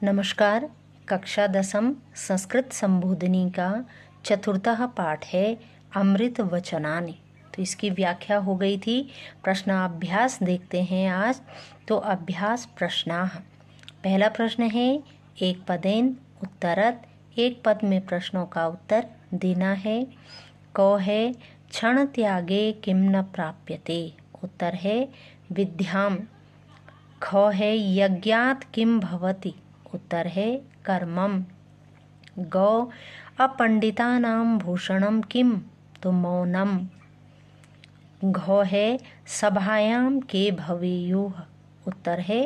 नमस्कार। कक्षा 10 संस्कृत संबोधिनी का चतुर्थः पाठ है अमृत वचनानि। तो इसकी व्याख्या हो गई थी। प्रश्नाभ्यास देखते हैं आज। तो अभ्यास प्रश्नाः। पहला प्रश्न है एक पदेन उत्तरत। एक पद में प्रश्नों का उत्तर देना है। क है क्षण त्यागे किम न प्राप्यते। उत्तर है विद्याम। ख है यज्ञात किम भवति। उत्तर है कर्मम। गौ अपंडितानां भूषणम किम। तो मौनम। घौ है सभायां के भवेयुः। उत्तर है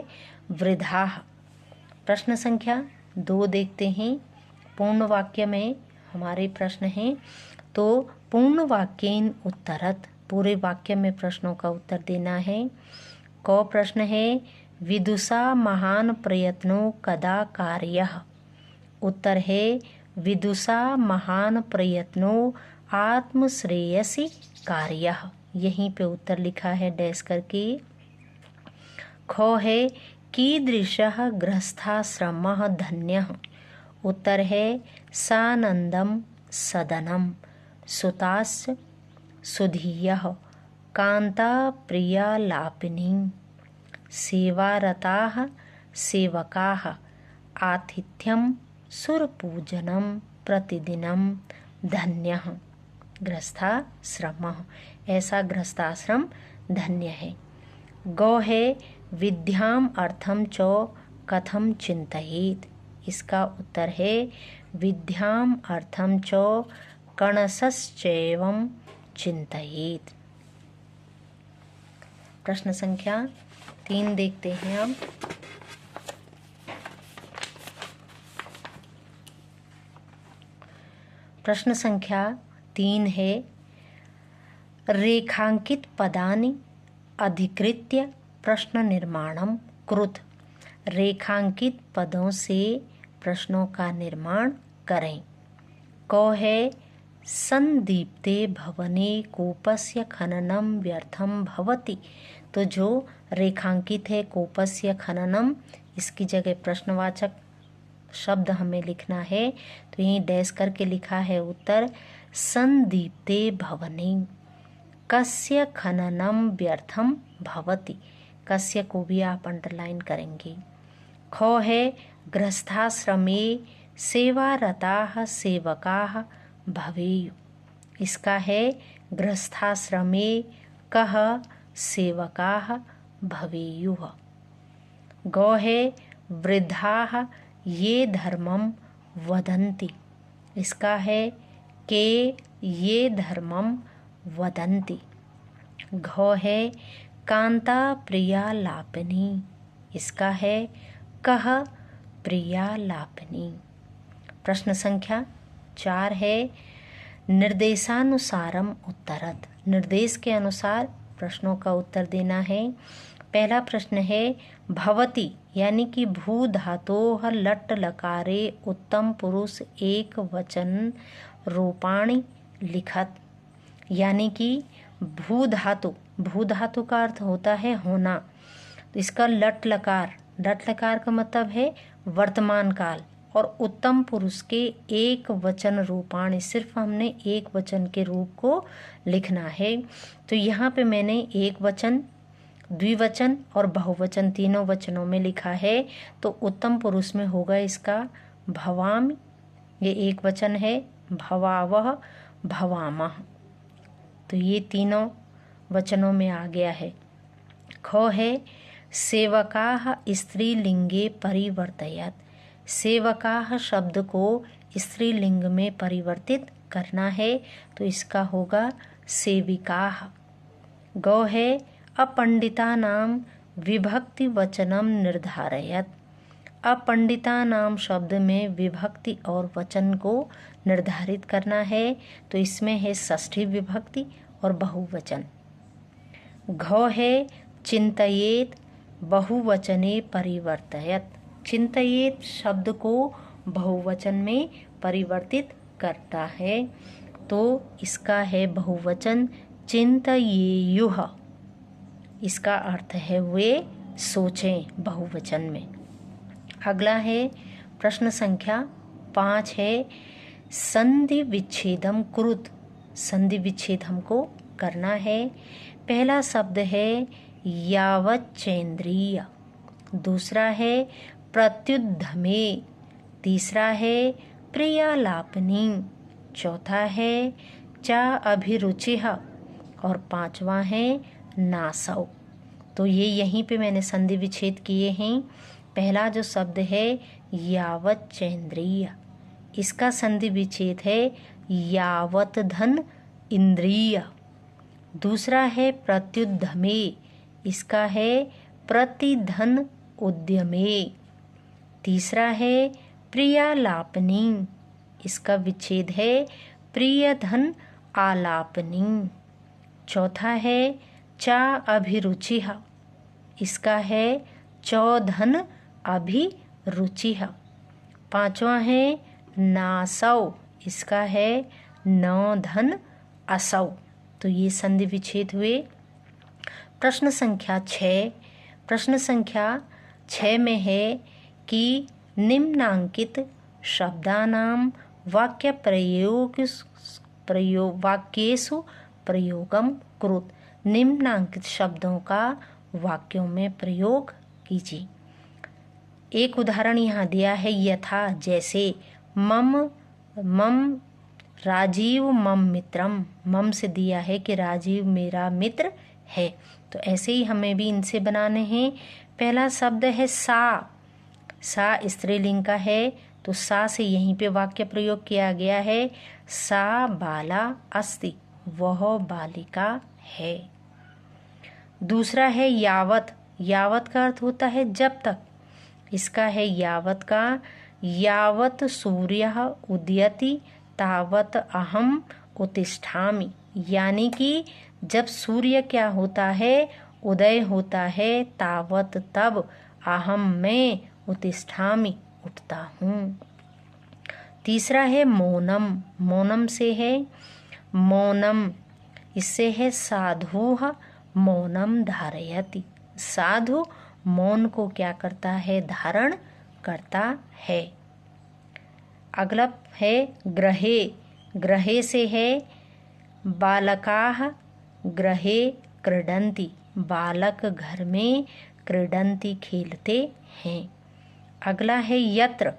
वृद्धाः। प्रश्न संख्या 2 देखते हैं। पूर्ण वाक्य में हमारे प्रश्न हैं। तो पूर्ण वाक्येन उत्तरत। पूरे वाक्य में प्रश्नों का उत्तर देना है। क प्रश्न है विदुषा महान प्रयत्नो कदा कार्यः। उत्तर है विदुषा महान प्रयत्नो आत्मश्रेयसी कार्यः। यहीं पे उत्तर लिखा है डैश करके। ख है कीदृशः गृहस्थाश्रमः धन्यः। उत्तर है सानंदम सदनम सुतास्य सुधीयः कांता प्रिया लापिनी सेवारताः सेवकाः आतिथ्यम सुरपूजनम प्रतिदिनम धन्यः गृहस्थाश्रमः। ऐसा गृहस्थाश्रम धन्य है। गौ है विद्याम अर्थम च कथम चिंतयेत। इसका उत्तर है विद्याम अर्थम च कणसश्चैवं चिंतयेत। प्रश्न संख्या 3 देखते हैं अब। प्रश्न संख्या 3 है रेखांकित पदानि अधिकृत्य प्रश्न निर्माणम कृत। रेखांकित पदों से प्रश्नों का निर्माण करें। क है संदीप्ते भवने कूपस्य खननम व्यर्थम भवति। तो जो रेखांकित है कूपस्य खननम, इसकी जगह प्रश्नवाचक शब्द हमें लिखना है। तो यहीं डैश करके लिखा है उत्तर संदीप्ते भवने कस्य खननम व्यर्थम भवति। कस्य को भी आप अंडरलाइन करेंगे। ख है गृहस्थाश्रमे सेवारताः सेवकाः भवेयुः। इसका है गृहस्थाश्रमे कः सेवकाः भवेयुः। गौ है वृद्धाः ये धर्मम वदन्ति। इसका है के ये धर्मम वदन्ति। घौ है कांता प्रिया लापिनी। इसका है कः प्रिया लापिनी। प्रश्न संख्या 4 है निर्देशानुसारम उत्तरत। निर्देश के अनुसार प्रश्नों का उत्तर देना है। पहला प्रश्न है भवति यानी कि भू धातोः लट् लकारे उत्तम पुरुष एक वचन रूपाणि लिखत। यानी कि भू धातु का अर्थ होता है होना। तो इसका लट लकार का मतलब है वर्तमान काल। और उत्तम पुरुष के एक वचन रूपाणि, सिर्फ हमने एक वचन के रूप को लिखना है। तो यहाँ पे मैंने एक वचन, द्विवचन और बहुवचन तीनों वचनों में लिखा है। तो उत्तम पुरुष में होगा इसका भवामि, ये एक वचन है। भवावह भवामः, तो ये तीनों वचनों में आ गया है। ख है सेवकाः स्त्रीलिंगे परिवर्तयत। सेवकाः शब्द को स्त्रीलिंग में परिवर्तित करना है। तो इसका होगा सेविकाः। गौ है अपंडितानां विभक्ति वचनम निर्धारयत। अपंडितानां शब्द में विभक्ति और वचन को निर्धारित करना है। तो इसमें है षष्ठी विभक्ति और बहुवचन। घौ है चिंतयेत बहुवचने परिवर्तयत। चिंतयेत शब्द को बहुवचन में परिवर्तित करता है। तो इसका है बहुवचन चिंतयेयुः। इसका अर्थ है वे सोचें बहुवचन में। अगला है प्रश्न संख्या 5 है संधि विच्छेदम कुरुत। संधि विच्छेद हमको करना है। पहला शब्द है यावच्चेंद्रिय, दूसरा है प्रत्युद्यमे, तीसरा है प्रियालापनी, चौथा है चा अभिरुचिः और पांचवा है नासौ। तो ये यहीं पे मैंने संधि विच्छेद किए हैं। पहला जो शब्द है यावच्चेंद्रिय, इसका संधि विच्छेद है यावत धन इंद्रिय। दूसरा है प्रत्युद्यमे, इसका है प्रतिधन उद्यमे। तीसरा है प्रियालापनी, इसका विच्छेद है प्रियधन आलापनी। चौथा है चा अभिरुचिः, इसका है चौधन अभिरुचिः। पांचवा है नासौ, इसका है नौधन असौ। तो ये संधि विच्छेद हुए। प्रश्न संख्या 6, प्रश्न संख्या 6 में है कि निम्नांकित शब्दानां वाक्य वाक्येषु प्रयोगम कुरुत। निम्नांकित शब्दों का वाक्यों में प्रयोग कीजिए। एक उदाहरण यहाँ दिया है यथा, जैसे मम राजीव मम मित्रम। मम से दिया है कि राजीव मेरा मित्र है, तो ऐसे ही हमें भी इनसे बनाने हैं। पहला शब्द है सा। सा स्त्रीलिंग का है, तो सा से यहीं पे वाक्य प्रयोग किया गया है। सा बाला अस्ति, वह बालिका है। दूसरा है यावत। यावत का अर्थ होता है जब तक। इसका है यावत का यावत सूर्यः उदयति तावत अहम उत्तिष्ठामि, यानी कि जब सूर्य क्या होता है, उदय होता है, तावत तब, अहम मैं, उत्तिष्ठामि उठता हूँ। तीसरा है मौनम। मौनम से है मौनम, इससे है साधुः मौनम धारयति। साधु मौन को क्या करता है, धारण करता है। अगला है गृहे। गृहे से है बालकाः गृहे क्रीडन्ति, बालक घर में क्रीडन्ति खेलते हैं। अगला है यत्र।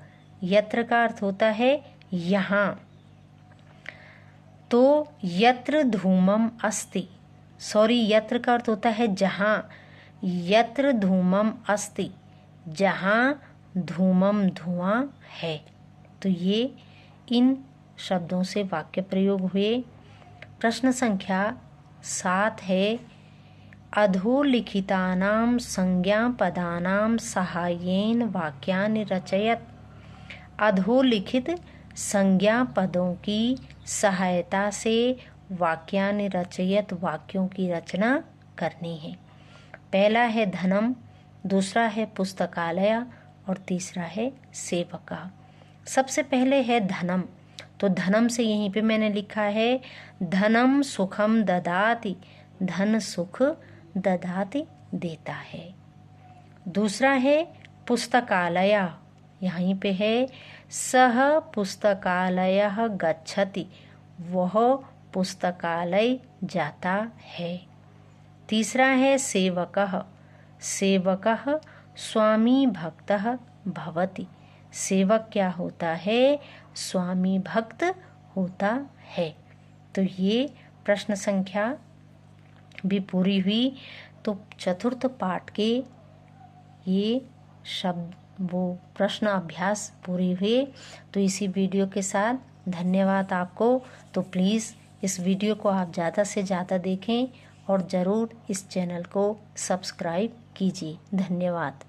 यत्र का अर्थ होता है यहाँ, तो यत्र धूमम अस्ति, यत्र का अर्थ होता है जहाँ। यत्र धूमम अस्ति, जहाँ धूमम धुआं है। तो ये इन शब्दों से वाक्य प्रयोग हुए। प्रश्न संख्या 7 है अधोलिखितानां संज्ञापदानां साहाय्येन वाक्यानि रचयत। अधोलिखित संज्ञा पदों की सहायता से वाक्यानि रचयत, वाक्यों की रचना करनी है। पहला है धनम, दूसरा है पुस्तकालय और तीसरा है सेवका। सबसे पहले है धनम, तो धनम से यहीं पे मैंने लिखा है धनम सुखम ददाति, धन सुख ददाति देता है। दूसरा है पुस्तकालय, यहीं पे है सह पुस्तकालयः गच्छति, वह पुस्तकालय जाता है। तीसरा है सेवकः, सेवकः स्वामी भक्तः भवति, सेवक क्या होता है, स्वामी भक्त होता है। तो ये प्रश्न संख्या भी पूरी हुई। तो चतुर्थ पाठ के ये शब्द वो प्रश्न अभ्यास पूरे हुए। तो इसी वीडियो के साथ धन्यवाद आपको। तो प्लीज़ इस वीडियो को आप ज़्यादा से ज़्यादा देखें और ज़रूर इस चैनल को सब्सक्राइब कीजिए। धन्यवाद।